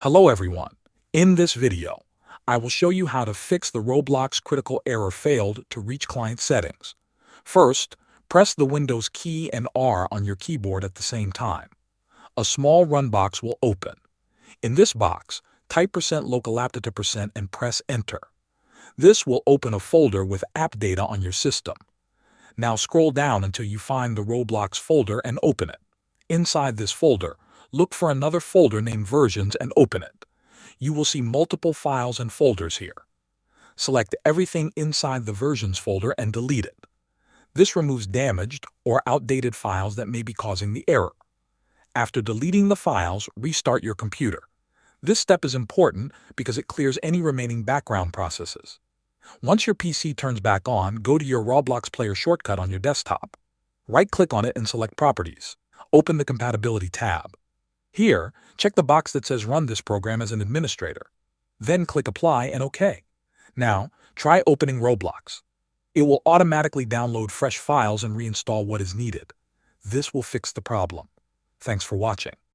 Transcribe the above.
Hello everyone. In this video, I will show you how to fix the Roblox critical error failed to reach client settings. First, press the Windows key and R on your keyboard at the same time. A small run box will open. In this box, type %localaptitude% and press Enter. This will open a folder with app data on your system. Now scroll down until you find the Roblox folder and open it. Inside this folder, look for another folder named Versions and open it. You will see multiple files and folders here. Select everything inside the Versions folder and delete it. This removes damaged or outdated files that may be causing the error. After deleting the files, restart your computer. This step is important because it clears any remaining background processes. Once your PC turns back on, go to your Roblox player shortcut on your desktop. Right-click on it and select Properties. Open the Compatibility tab. Here, check the box that says Run this program as an administrator. Then click Apply and OK. Now, try opening Roblox. It will automatically download fresh files and reinstall what is needed. This will fix the problem. Thanks for watching.